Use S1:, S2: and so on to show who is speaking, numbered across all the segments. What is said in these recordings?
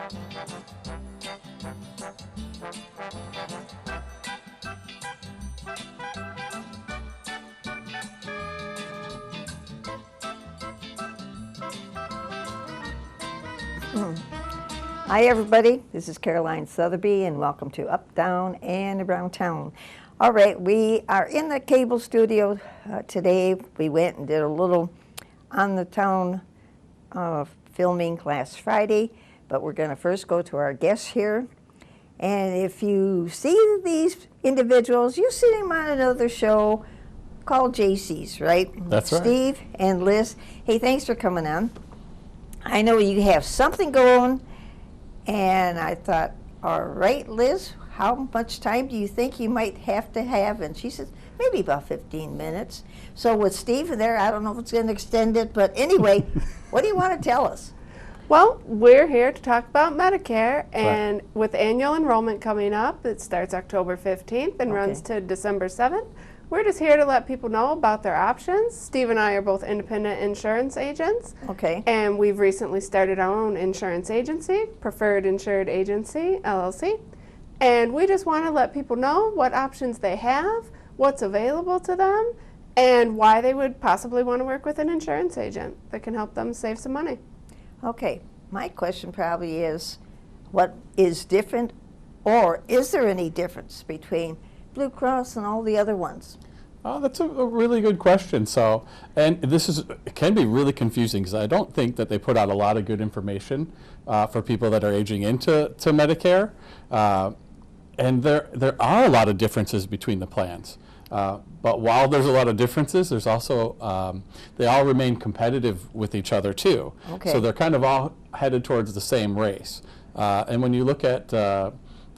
S1: Hi everybody, this is Caroline Sotheby and welcome to Up, Down, and Around Town. All right, we are in the cable studio today. We went and did a little on the town filming last Friday, but we're going to first go to our guests here. And if you see these individuals, you've seen them on another show called JC's, right?
S2: That's right.
S1: Steve and Liz. Hey, thanks for coming on. I know you have something going, and I thought, all right, Liz, how much time do you think you might have to have? And she said, maybe about 15 minutes. So with Steve there, I don't know if it's going to extend it, but anyway, what do you want to tell us?
S3: Well, we're here to talk about Medicare, and with annual enrollment coming up, it starts October 15th and runs to December 7th. We're just here to let people know about their options. Steve and I are both independent insurance agents.
S1: Okay.
S3: And we've recently started our own insurance agency, Preferred Insured Agency, LLC. And we just want to let people know what options they have, what's available to them, and why they would possibly want to work with an insurance agent that can help them save some money.
S1: Okay, my question probably is, what is different, or is there any difference between Blue Cross and all the other ones?
S2: Oh, that's a really good question. So, and it can be really confusing because I don't think that they put out a lot of good information for people that are aging into Medicare. And there are a lot of differences between the plans. But while there's a lot of differences, there's also, they all remain competitive with each other too.
S1: Okay.
S2: So they're kind of all headed towards the same race. And when you look at the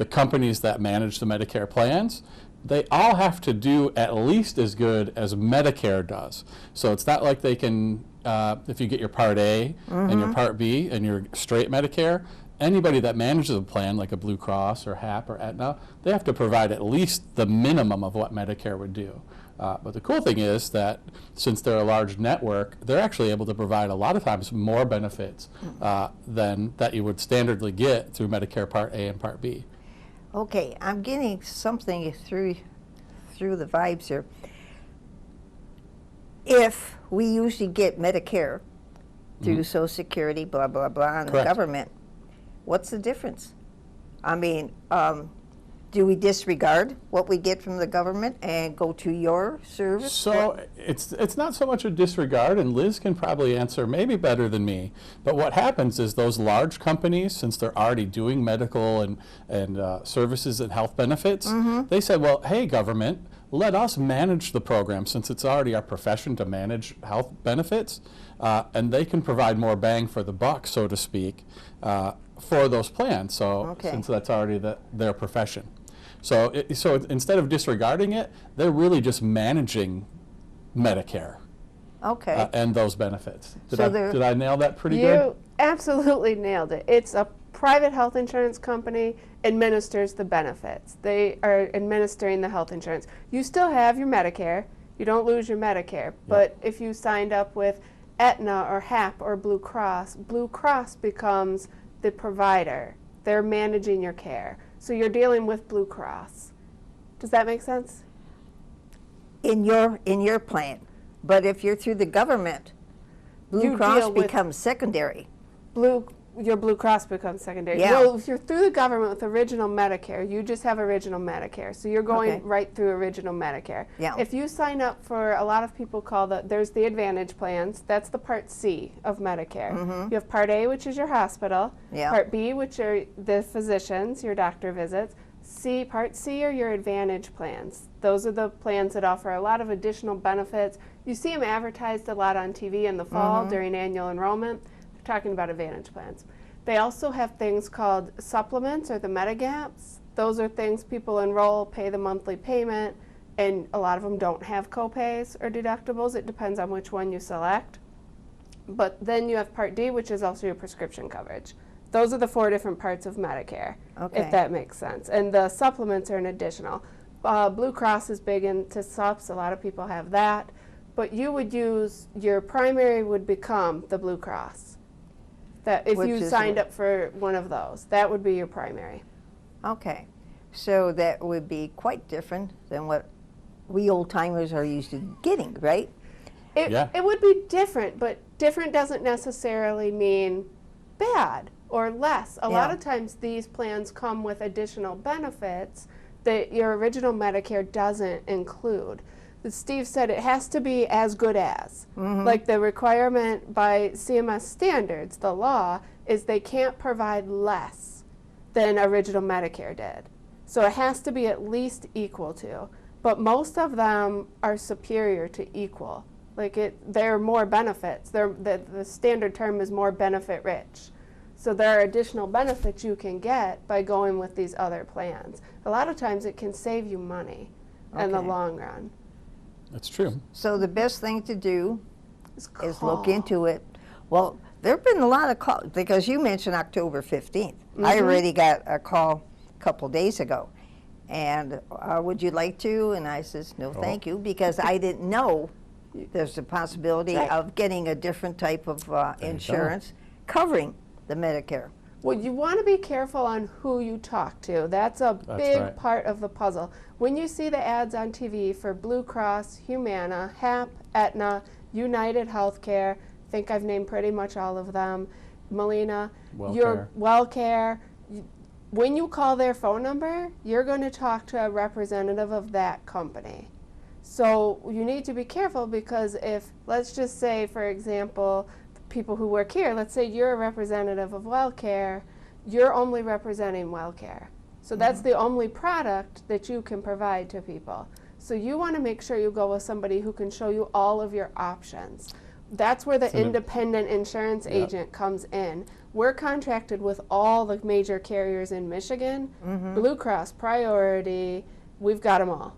S2: companies that manage the Medicare plans, they all have to do at least as good as Medicare does. So it's not like they can, if you get your Part A and your Part B and your straight Medicare, anybody that manages a plan like a Blue Cross or HAP or Aetna, they have to provide at least the minimum of what Medicare would do. But the cool thing is that since they're a large network, they're actually able to provide a lot of times more benefits than that you would standardly get through Medicare Part A and Part B.
S1: Okay, I'm getting something through the vibes here. If we usually get Medicare through Social Security, blah, blah, blah, and the
S2: Correct.
S1: government, what's the difference? I mean, do we disregard what we get from the government and go to your service?
S2: So it's not so much a disregard, and Liz can probably answer maybe better than me, but what happens is those large companies, since they're already doing medical and services and health benefits, they said, well, hey, government, let us manage the program since it's already our profession to manage health benefits, and they can provide more bang for the buck, so to speak, for those plans. So since that's already their profession. So instead of disregarding it, they're really just managing Medicare and those benefits. Did I nail that pretty good?
S3: You absolutely nailed it. It's a private health insurance company administers the benefits. They are administering the health insurance. You still have your Medicare. You don't lose your Medicare. But if you signed up with Aetna or HAP or Blue Cross becomes the provider. They're managing your care. So you're dealing with Blue Cross. Does that make sense?
S1: In your plan. But if you're through the government, Blue Cross becomes secondary.
S3: Your Blue Cross becomes secondary.
S1: Yeah.
S3: Well, if you're through the government with original Medicare, you just have original Medicare. So you're going right through original Medicare.
S1: Yeah.
S3: If you sign up for, a lot of people call there's the Advantage plans. That's the Part C of Medicare. You have Part A, which is your hospital.
S1: Yeah.
S3: Part B, which are the physicians, your doctor visits. Part C are your Advantage plans. Those are the plans that offer a lot of additional benefits. You see them advertised a lot on TV in the fall during annual enrollment. They're talking about Advantage plans. They also have things called supplements or the Medigaps. Those are things people enroll, pay the monthly payment, and a lot of them don't have copays or deductibles. It depends on which one you select. But then you have Part D, which is also your prescription coverage. Those are the 4 different parts of Medicare, if that makes sense. And the supplements are an additional. Blue Cross is big into subs. A lot of people have that. But you would use, your primary would become the Blue Cross. That if
S1: Which
S3: you
S1: is
S3: signed
S1: what?
S3: up for one of those, that would be your primary.
S1: Okay, so that would be quite different than what we old timers are used to getting, right?
S2: Yeah.
S3: It would be different, but different doesn't necessarily mean bad or less. A lot
S1: Yeah.
S3: of times these plans come with additional benefits that your original Medicare doesn't include. As Steve said, it has to be as good as. Like the requirement by CMS standards, the law, is they can't provide less than original Medicare did. So it has to be at least equal to. But most of them are superior to equal. There are more benefits. The standard term is more benefit rich. So there are additional benefits you can get by going with these other plans. A lot of times it can save you money in the
S1: Okay.
S3: long run.
S2: That's true.
S1: So the best thing to do
S3: It's
S1: is look
S3: call.
S1: into it. Well, there have been a lot of calls, because you mentioned October 15th. I already got a call a couple days ago. And would you like to? And I says, no, thank you, because I didn't know there's a possibility
S3: Right.
S1: of getting a different type of
S2: go.
S1: insurance covering the Medicare.
S3: Well, you want to be careful on who you talk to. That's a
S2: That's
S3: big
S2: right.
S3: part of the puzzle. When you see the ads on TV for Blue Cross, Humana, HAP, Aetna, United Healthcare, I think I've named pretty much all of them, Molina, your WellCare, when you call their phone number, you're going to talk to a representative of that company. So you need to be careful, because if, let's just say, for example, people who work here, let's say you're a representative of WellCare, you're only representing WellCare. So that's the only product that you can provide to people. So you want to make sure you go with somebody who can show you all of your options. That's where the
S2: So the-
S3: independent insurance
S2: Yep.
S3: agent comes in. We're contracted with all the major carriers in Michigan, Blue Cross, Priority, we've got them all.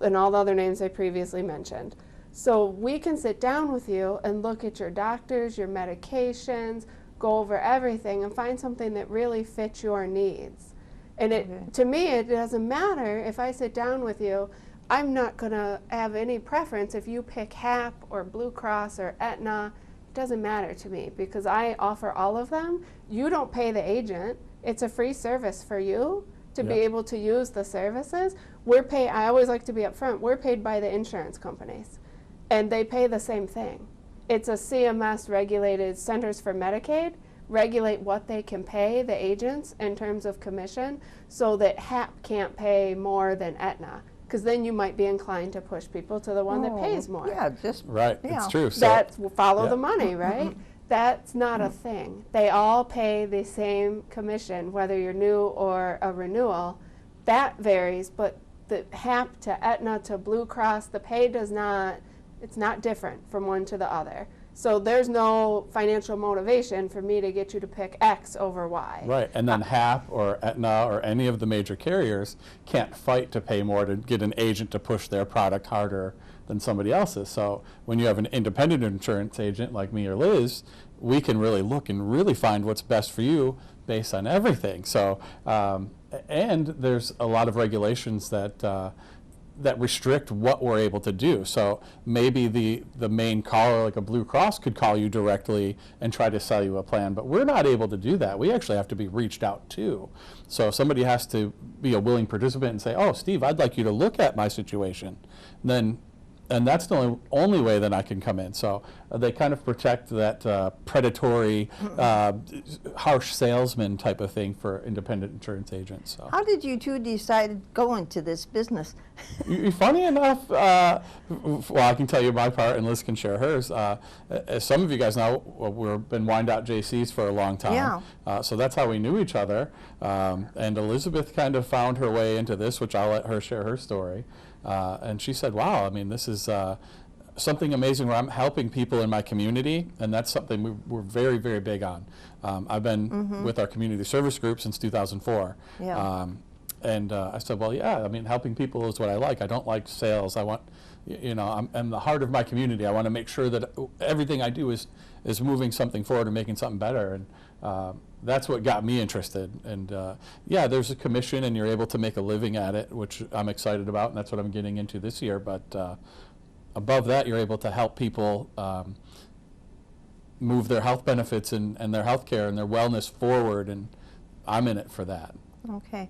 S3: And all the other names I previously mentioned. So we can sit down with you and look at your doctors, your medications, go over everything and find something that really fits your needs. And to me, it doesn't matter if I sit down with you. I'm not going to have any preference if you pick HAP or Blue Cross or Aetna. It doesn't matter to me, because I offer all of them. You don't pay the agent. It's a free service for you to be
S2: Yep.
S3: able to use the services. I always like to be upfront, we're paid by the insurance companies, and they pay the same thing. It's a CMS regulated, Centers for Medicaid regulate what they can pay the agents in terms of commission, so that HAP can't pay more than Aetna, because then you might be inclined to push people to the one that pays more.
S1: Yeah, just
S2: Right.
S1: Yeah.
S2: It's true. So
S3: That's follow
S2: yeah.
S3: the money, right? That's not a thing. They all pay the same commission, whether you're new or a renewal. That varies, but the HAP to Aetna to Blue Cross, the pay it's not different from one to the other. So there's no financial motivation for me to get you to pick X over Y.
S2: Right, and then HAP or Aetna or any of the major carriers can't fight to pay more to get an agent to push their product harder than somebody else's. So when you have an independent insurance agent like me or Liz, we can really look and really find what's best for you based on everything. So, and there's a lot of regulations that restrict what we're able to do. So maybe the main caller, like a Blue Cross, could call you directly and try to sell you a plan, but we're not able to do that. We actually have to be reached out to. So somebody has to be a willing participant and say, oh, Steve, I'd like you to look at my situation. And that's the only way that I can come in. So they kind of protect that predatory, harsh salesman type of thing for independent insurance agents. So.
S1: how did you two decide to go into this business?
S2: Funny enough, well, I can tell you my part, and Liz can share hers. As some of you guys know, we've been Wyandotte JCs for a long time.
S1: Yeah.
S2: So that's how we knew each other. And Elizabeth kind of found her way into this, which I'll let her share her story. And she said, wow, I mean, this is something amazing where I'm helping people in my community, and that's something we're very, very big on. I've been with our community service group since 2004.
S1: Yeah.
S2: And I said, well, yeah, I mean, helping people is what I like. I don't like sales. I want, I'm the heart of my community. I want to make sure that everything I do is moving something forward and making something better. And that's what got me interested. And yeah, there's a commission and you're able to make a living at it, which I'm excited about, and that's what I'm getting into this year. But above that, you're able to help people move their health benefits and their health care and their wellness forward, and I'm in it for that.
S1: Okay.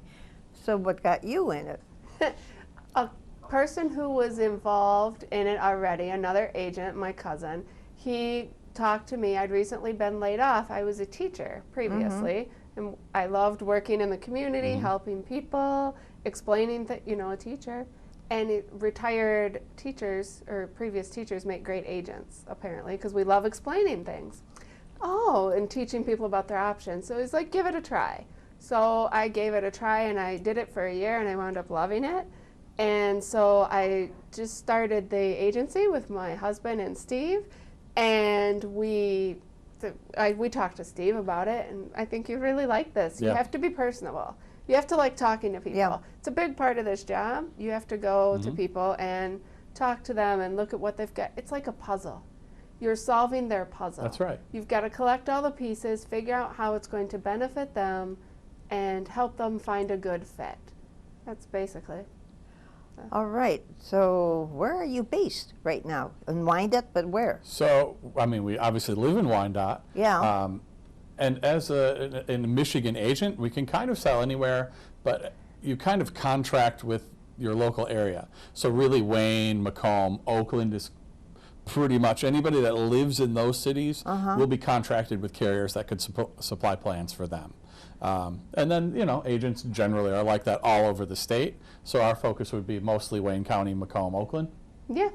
S1: So what got you in it?
S3: A person who was involved in it already, another agent, my cousin, he talked to me. I'd recently been laid off. I was a teacher previously, and I loved working in the community, helping people, explaining that, a teacher. And retired teachers or previous teachers make great agents, apparently, because we love explaining things. Oh, and teaching people about their options. So he's like, give it a try. So I gave it a try, and I did it for a year, and I wound up loving it. And so I just started the agency with my husband and Steve, and we talked to Steve about it, and I think you really like this. You
S2: Yeah.
S3: have to be personable. You have to like talking to people.
S1: Yeah.
S3: It's a big part of this job. You have to go to people and talk to them and look at what they've got. It's like a puzzle. You're solving their puzzle.
S2: That's right.
S3: You've got to collect all the pieces, figure out how it's going to benefit them, and help them find a good fit. That's basically.
S1: All right. So where are you based right now? In Wyandotte, but where?
S2: So, I mean, we obviously live in Wyandotte.
S1: Yeah.
S2: And as a Michigan agent, we can kind of sell anywhere, but you kind of contract with your local area. So really Wayne, Macomb, Oakland is pretty much anybody that lives in those cities will be contracted with carriers that could supply plans for them. And then, agents generally are like that all over the state. So our focus would be mostly Wayne County, Macomb, Oakland.
S3: Yeah,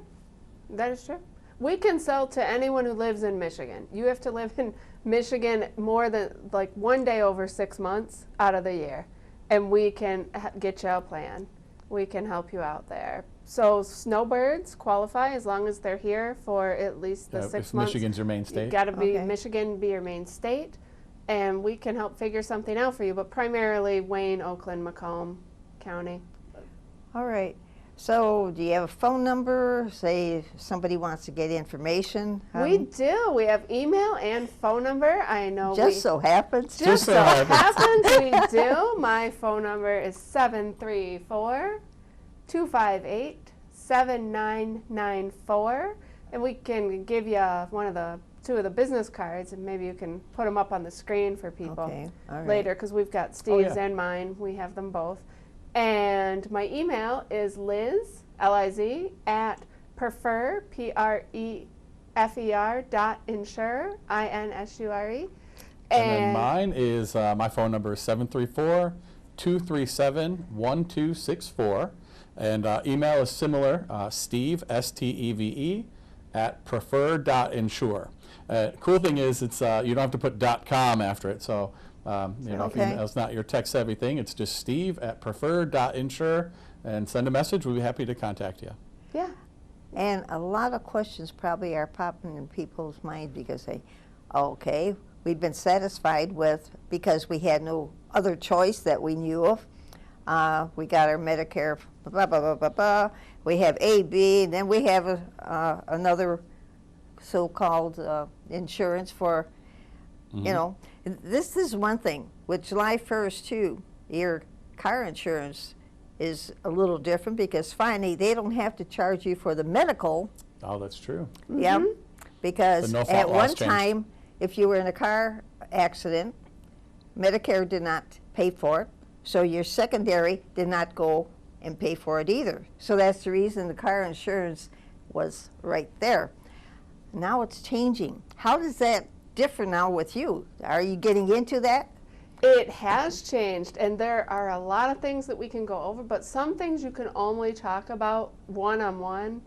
S3: that is true. We can sell to anyone who lives in Michigan. You have to live in Michigan more than like 1 day over 6 months out of the year, and we can get you a plan. We can help you out there. So snowbirds qualify as long as they're here for at least the 6
S2: If
S3: months.
S2: Michigan's your main
S3: You
S2: state.
S3: got to be
S1: Okay.
S3: Michigan, be your main state, and we can help figure something out for you. But primarily Wayne, Oakland, Macomb County.
S1: All right. So do you have a phone number? Say if somebody wants to get information.
S3: We do. We have email and phone number. I know.
S1: Just so happens.
S3: Just so happens we do. My phone number is 734-258-7994, and we can give you two of the business cards, and maybe you can put them up on the screen for people
S1: Okay. All right.
S3: later, because we've got Steve's
S2: yeah.
S3: and mine. We have them both. And my email is Liz, L-I-Z, at prefer, P-R-E-F-E-R .insure, I-N-S-U-R-E.
S2: And then mine is, my phone number is 734-237-1264. And email is similar, Steve, S-T-E-V-E, at prefer.insure. Cool thing is, it's you don't have to put .com after it, so if
S1: Okay.
S2: email's not your tech-savvy thing, it's just Steve at prefer.insure, and send a message. We'll be happy to contact you.
S3: Yeah.
S1: And a lot of questions probably are popping in people's mind because they, okay, we've been satisfied with, because we had no other choice that we knew of. We got our Medicare, blah, blah, blah, blah, blah. We have A, B, and then we have another so-called insurance for, this is one thing. With July 1st, too, your car insurance is a little different because finally they don't have to charge you for the medical.
S2: Oh, that's true.
S1: Yep. Because
S2: The no-fault
S1: at
S2: loss
S1: one
S2: changed.
S1: time, if you were in a car accident, Medicare did not pay for it, so your secondary did not go and pay for it either. So that's the reason the car insurance was right there. Now it's changing. How does that differ now with you? Are you getting into that?
S3: It has changed, and there are a lot of things that we can go over, but some things you can only talk about one-on-one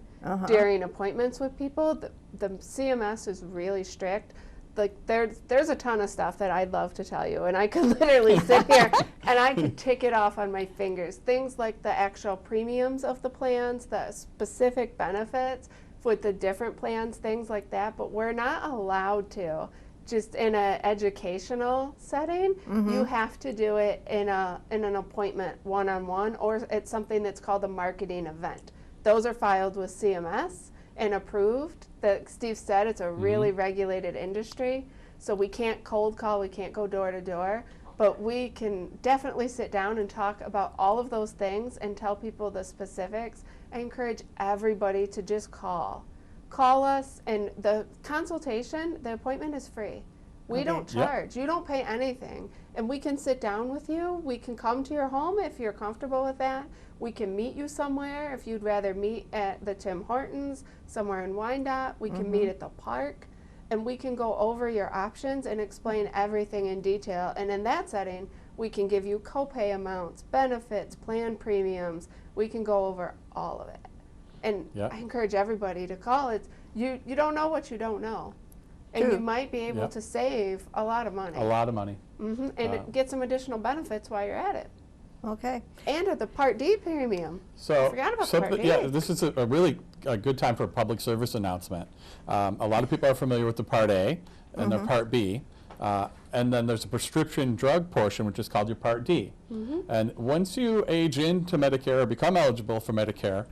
S3: during appointments with people. The CMS is really strict. Like there's a ton of stuff that I'd love to tell you, and I could literally sit here and I could tick it off on my fingers. Things like the actual premiums of the plans, the specific benefits with the different plans, things like that, but we're not allowed to. Just in an educational setting, you have to do it in an appointment one-on-one, or it's something that's called a marketing event. Those are filed with CMS and approved. That Steve said, it's a really regulated industry, so we can't cold call, we can't go door to door, but we can definitely sit down and talk about all of those things and tell people the specifics. I encourage everybody to just call. call us, and the consultation, the appointment is free. We
S1: Okay.
S3: don't
S2: Yep.
S3: charge. You don't pay anything. And we can sit down with you. We can come to your home if you're comfortable with that. We can meet you somewhere if you'd rather meet at the Tim Hortons, somewhere in Wyandotte. We can meet at the park. And we can go over your options and explain everything in detail. And in that setting, we can give you copay amounts, benefits, plan premiums. We can go over all of it. And
S2: Yep.
S3: I encourage everybody to call. It's you don't know what you don't know. And
S1: True.
S3: you might be able
S2: Yep.
S3: to save a lot of money.
S2: A lot of money.
S3: And get some additional benefits while you're at it.
S1: Okay.
S3: And at the Part D premium.
S2: So,
S3: I forgot about Part D.
S2: yeah, this is a really good time for a public service announcement. A lot of people are familiar with the Part A and the Part B. And then there's a prescription drug portion, which is called your Part D. And once you age into Medicare or become eligible for Medicare,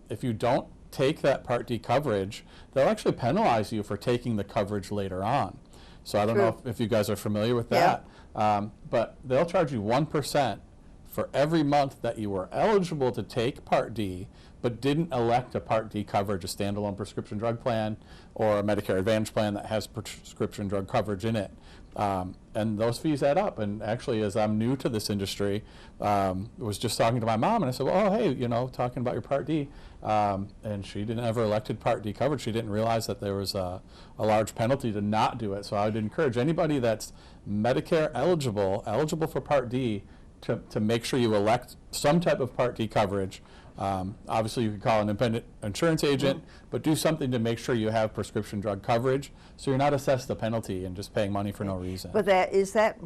S2: if you don't take that Part D coverage, they'll actually penalize you for taking the coverage later on. So I don't know if you guys are familiar with
S1: Yeah.
S2: that. But they'll charge you 1% for every month that you were eligible to take Part D, but didn't elect a Part D coverage, a standalone prescription drug plan, or a Medicare Advantage plan that has prescription drug coverage in it. And those fees add up. And actually, as I'm new to this industry, was just talking to my mom, and I said, well, oh, hey, talking about your Part D. And she didn't ever elected Part D coverage. She didn't realize that there was a large penalty to not do it. So I would encourage anybody that's Medicare eligible for Part D, to make sure you elect some type of Part D coverage. Obviously, you can call an independent insurance agent, but do something to make sure you have prescription drug coverage, so you're not assessed a penalty and just paying money for no reason.
S1: But is that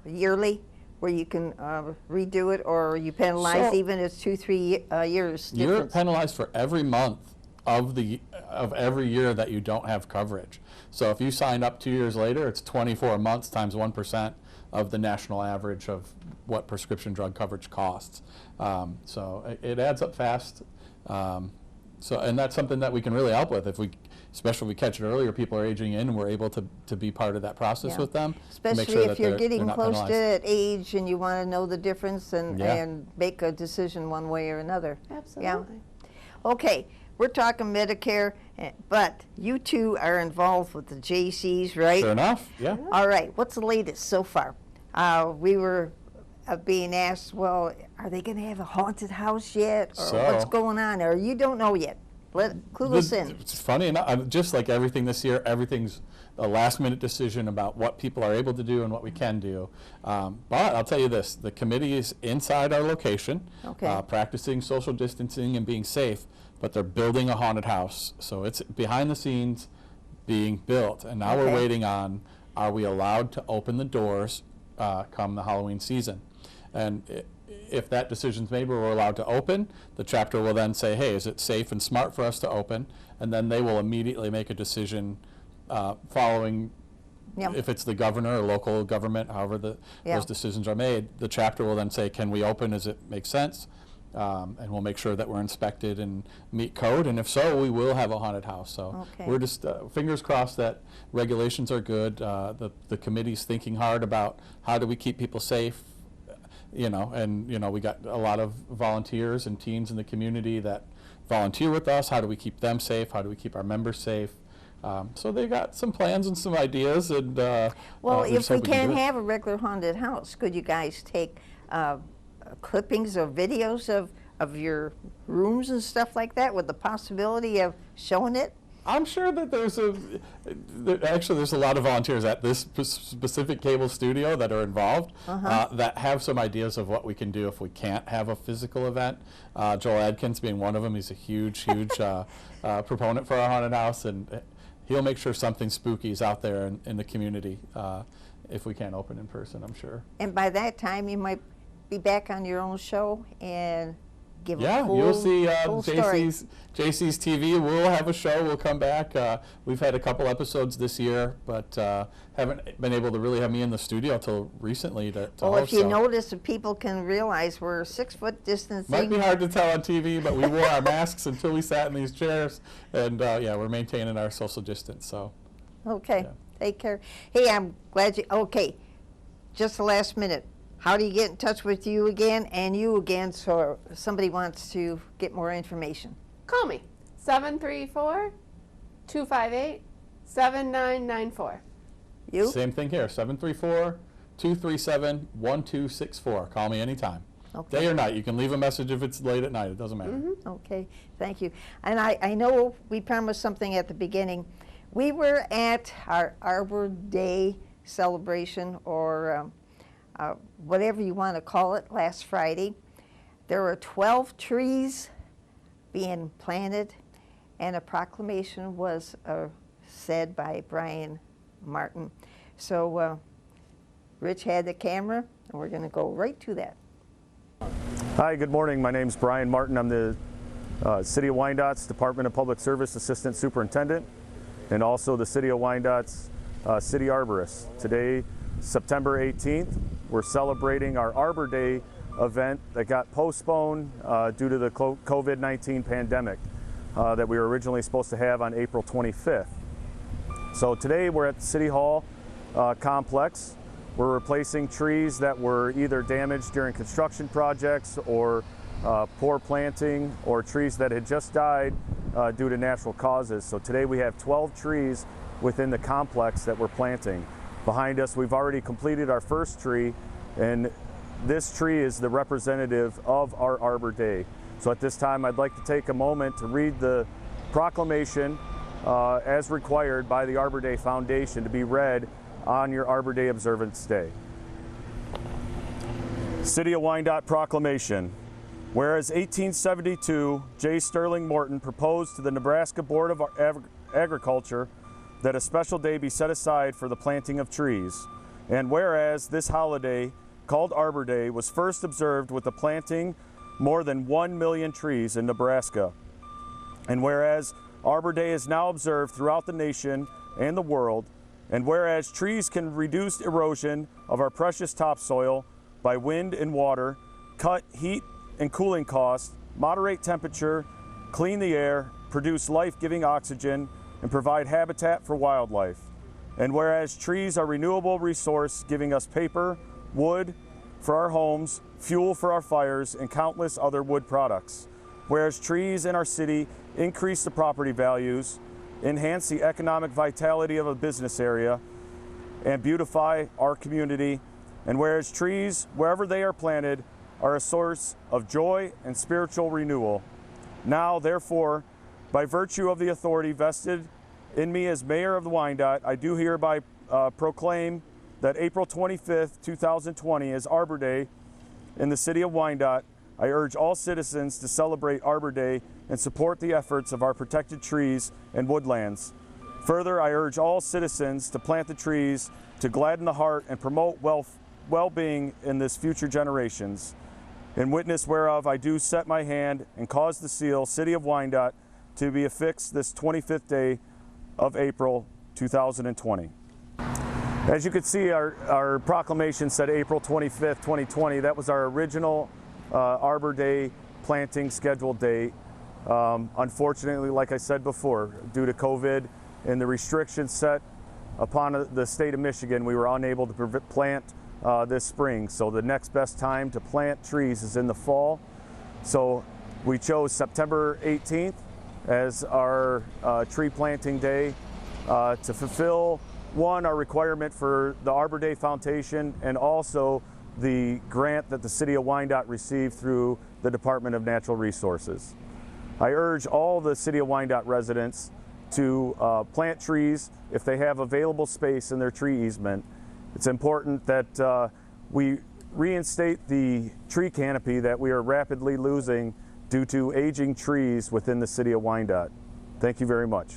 S1: yearly, where you can redo it, or are you penalized
S2: So-
S1: even if it's 2-3 years
S2: You're
S1: difference?
S2: penalized for every month of every year that you don't have coverage. So if you sign up 2 years later, it's 24 months times 1% of the national average of what prescription drug coverage costs. So it adds up fast. And that's something that we can really help with. Especially if we catch it earlier, people are aging in, and we're able to be part of that process
S1: Yeah.
S2: with them. to make
S1: Especially
S2: sure
S1: if
S2: that
S1: you're
S2: they're
S1: getting
S2: not
S1: close to
S2: penalized.
S1: that age and you want to know the difference and,
S2: Yeah.
S1: and make a decision one way or another.
S3: Absolutely.
S1: Okay, we're talking Medicare, but you two are involved with the JCs, right?
S2: Sure enough, yeah.
S1: All right, what's the latest so far? We were being asked, well, are they going to have a haunted house yet? Or what's
S2: So-
S1: going on? Or you don't know yet. Clue us in.
S2: It's funny enough, just like everything this year, everything's a last-minute decision about what people are able to do and what we can do. But I'll tell you this, the committee is inside our location,
S1: Okay.
S2: practicing social distancing and being safe, but they're building a haunted house. So it's behind the scenes being built. And now we're
S1: Okay.
S2: waiting on, are we allowed to open the doors come the Halloween season? And if that decision's made where we're allowed to open, the chapter will then say, hey, is it safe and smart for us to open? And then they will immediately make a decision following,
S1: Yeah.
S2: if it's the governor or local government, however
S1: Yeah.
S2: those decisions are made, the chapter will then say, can we open, does it make sense? And we'll make sure that we're inspected and meet code, and if so, we will have a haunted house. So
S1: Okay.
S2: we're just fingers crossed that regulations are good. The committee's thinking hard about how do we keep people safe, and we got a lot of volunteers and teens in the community that volunteer with us. How do we keep them safe? How do we keep our members safe? So they've got some plans and some ideas, and
S1: Well,
S2: we
S1: if
S2: just
S1: we
S2: hope can
S1: can't
S2: do it.
S1: have a regular haunted house, could you guys take clippings or videos of your rooms and stuff like that with the possibility of showing it?
S2: I'm sure that there's a lot of volunteers at this specific cable studio that are involved that have some ideas of what we can do if we can't have a physical event. Joel Adkins being one of them. He's a huge proponent for our haunted house, and he'll make sure something spooky is out there in the community if we can't open in person, I'm sure.
S1: And by that time, you might be back on your own show and give a full,
S2: you'll see
S1: full story.
S2: JC's TV. We'll have a show. We'll come back. We've had a couple episodes this year, but haven't been able to really have me in the studio until recently to
S1: Well,
S2: host.
S1: if you
S2: so.
S1: notice, if people can realize we're 6 foot distancing.
S2: Might be hard to tell on TV, but we wore our masks until we sat in these chairs, and we're maintaining our social distance. So.
S1: Okay,
S2: Yeah.
S1: take care. Hey, I'm glad you, okay, just the last minute. How do you get in touch with you again and you again so if somebody wants to get more information?
S3: Call me, 258-7994.
S1: You?
S2: Same thing here, 734-237-1264. Call me anytime.
S1: Okay.
S2: Day or night. You can leave a message if it's late at night. It doesn't matter.
S1: Okay, thank you. And I know we promised something at the beginning. We were at our Arbor Day celebration, or whatever you want to call it, last Friday. There were 12 trees being planted, and a proclamation was said by Brian Martin. So Rich had the camera, and we're going to go right to that.
S4: Hi, good morning. My name's Brian Martin. I'm the City of Wyandottes Department of Public Service Assistant Superintendent, and also the City of Wyandottes City Arborist. Today, September 18th, we're celebrating our Arbor Day event that got postponed due to the COVID-19 pandemic that we were originally supposed to have on April 25th. So today we're at the City Hall complex. We're replacing trees that were either damaged during construction projects or poor planting, or trees that had just died due to natural causes. So today we have 12 trees within the complex that we're planting. Behind us, we've already completed our first tree, and this tree is the representative of our Arbor Day. So at this time, I'd like to take a moment to read the proclamation as required by the Arbor Day Foundation to be read on your Arbor Day Observance Day. City of Wyandotte Proclamation. Whereas 1872, J. Sterling Morton proposed to the Nebraska Board of Agriculture that a special day be set aside for the planting of trees. And whereas this holiday, called Arbor Day, was first observed with the planting more than 1 million trees in Nebraska. And whereas Arbor Day is now observed throughout the nation and the world, and whereas trees can reduce erosion of our precious topsoil by wind and water, cut heat and cooling costs, moderate temperature, clean the air, produce life-giving oxygen, and provide habitat for wildlife. And whereas trees are a renewable resource giving us paper, wood for our homes, fuel for our fires, and countless other wood products. Whereas trees in our city increase the property values, enhance the economic vitality of a business area, and beautify our community. And whereas trees, wherever they are planted, are a source of joy and spiritual renewal. Now, therefore, by virtue of the authority vested in me as Mayor of the Wyandotte, I do hereby proclaim that April 25th, 2020 is Arbor Day in the City of Wyandotte. I urge all citizens to celebrate Arbor Day and support the efforts of our protected trees and woodlands. Further, I urge all citizens to plant the trees to gladden the heart and promote well-being in this future generations. In witness whereof, I do set my hand and cause the seal, City of Wyandotte, to be affixed this 25th day of April 2020. As you can see, our proclamation said April 25th, 2020. That was our original Arbor Day planting scheduled date. Unfortunately, like I said before, due to COVID and the restrictions set upon the state of Michigan, we were unable to plant this spring. So the next best time to plant trees is in the fall. So we chose September 18th as our tree planting day to fulfill, one, our requirement for the Arbor Day Foundation, and also the grant that the City of Wyandotte received through the Department of Natural Resources. I urge all the City of Wyandotte residents to plant trees if they have available space in their tree easement. It's important that we reinstate the tree canopy that we are rapidly losing due to aging trees within the City of Wyandotte. Thank you very much.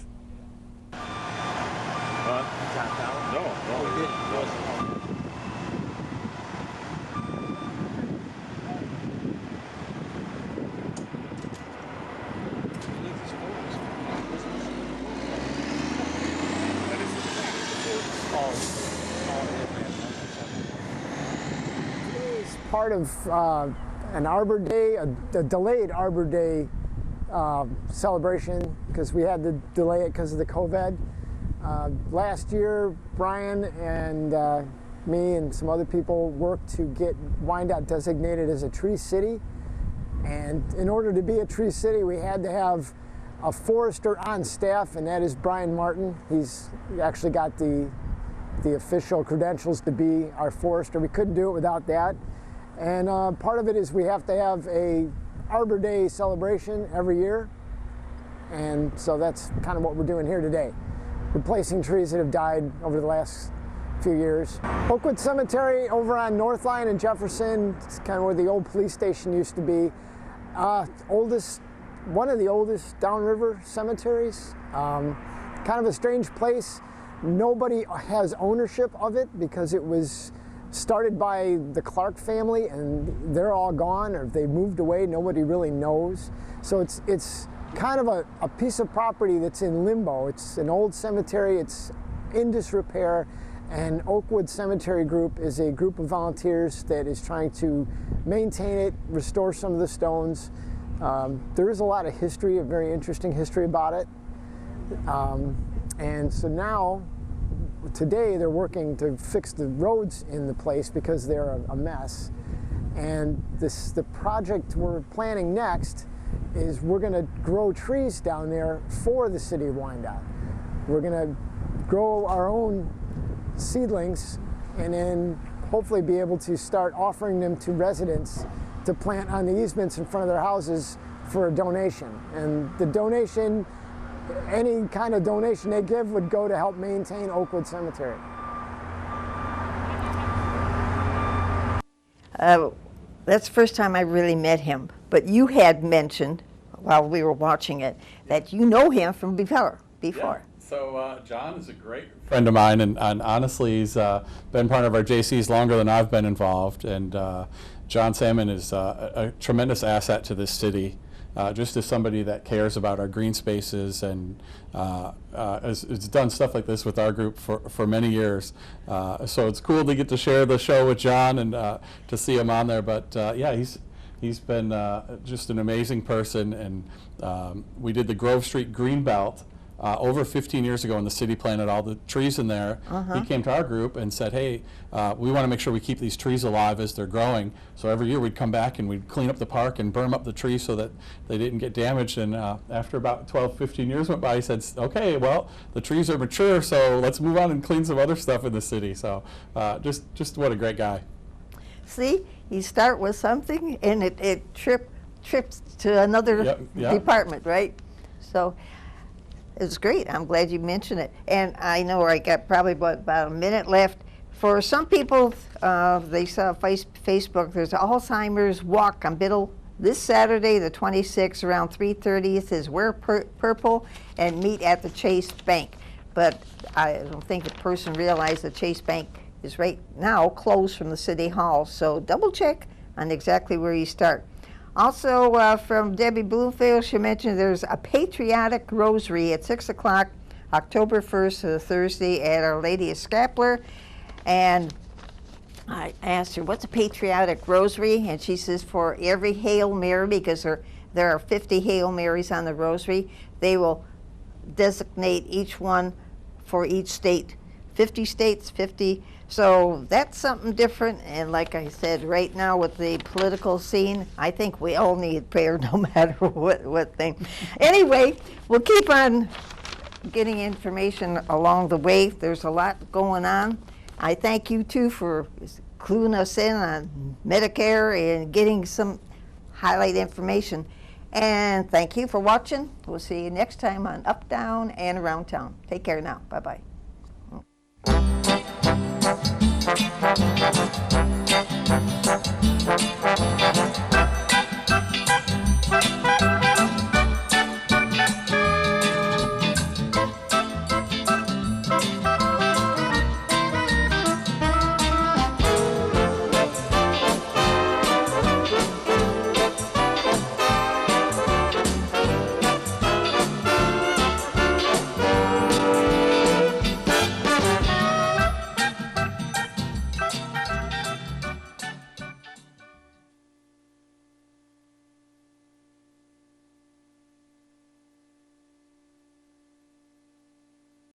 S5: It's part of an Arbor Day, a delayed Arbor Day celebration, because we had to delay it because of the COVID. Last year, Brian and me and some other people worked to get Wyandotte designated as a tree city. And in order to be a tree city, we had to have a forester on staff, and that is Brian Martin. He's actually got the official credentials to be our forester. We couldn't do it without that. And part of it is we have to have a Arbor Day celebration every year. And so that's kind of what we're doing here today. Replacing trees that have died over the last few years. Oakwood Cemetery over on North Line in Jefferson, it's kind of where the old police station used to be. One of the oldest downriver cemeteries. Kind of a strange place. Nobody has ownership of it because it was started by the Clark family and they're all gone, or they moved away. Nobody really knows. So it's kind of a piece of property that's in limbo. It's an old cemetery. It's in disrepair. And Oakwood Cemetery Group is a group of volunteers that is trying to maintain it, restore some of the stones. There is a lot of history, a very interesting history about it. And so now, today, they're working to fix the roads in the place because they're a mess. And the project we're planning next is we're going to grow trees down there for the city of Wyandotte. We're going to grow our own seedlings and then hopefully be able to start offering them to residents to plant on the easements in front of their houses for a donation. And the donation, any kind of donation they give would go to help maintain Oakwood Cemetery.
S1: That's the first time I really met him. But you had mentioned, while we were watching it, that you know him from before.
S2: Yeah. So John is a great friend of mine, and honestly, he's been part of our JCs longer than I've been involved. And John Salmon is a tremendous asset to this city, just as somebody that cares about our green spaces and has done stuff like this with our group for many years. So it's cool to get to share the show with John and to see him on there. But yeah, he's been just an amazing person, and we did the Grove Street Greenbelt over 15 years ago when the city planted all the trees in there. He came to our group and said, hey, we want to make sure we keep these trees alive as they're growing. So every year we'd come back and we'd clean up the park and burn up the trees so that they didn't get damaged. And after about 12, 15 years went by, he said, okay, well, the trees are mature, so let's move on and clean some other stuff in the city. So just what a great guy.
S1: See, you start with something and it trips to another department, right? So it's great. I'm glad you mentioned it. And I know I got probably about a minute left. For some people, they saw Facebook, there's Alzheimer's Walk on Biddle this Saturday, the 26th, around 3:30. It says wear purple and meet at the Chase Bank. But I don't think the person realized the Chase Bank is right now closed from the City Hall. So double check on exactly where you start. Also, from Debbie Bloomfield, she mentioned there's a patriotic rosary at 6 o'clock, October 1st, to Thursday at Our Lady of Scapler. And I asked her, what's a patriotic rosary? And she says for every Hail Mary, because there are 50 Hail Marys on the rosary, they will designate each one for each state. 50 states, 50. So that's something different, and like I said, right now with the political scene, I think we all need prayer no matter what thing. Anyway, we'll keep on getting information along the way. There's a lot going on. I thank you too for cluing us in on Medicare and getting some highlight information. And thank you for watching. We'll see you next time on Up, Down, and Around Town. Take care now. Bye-bye.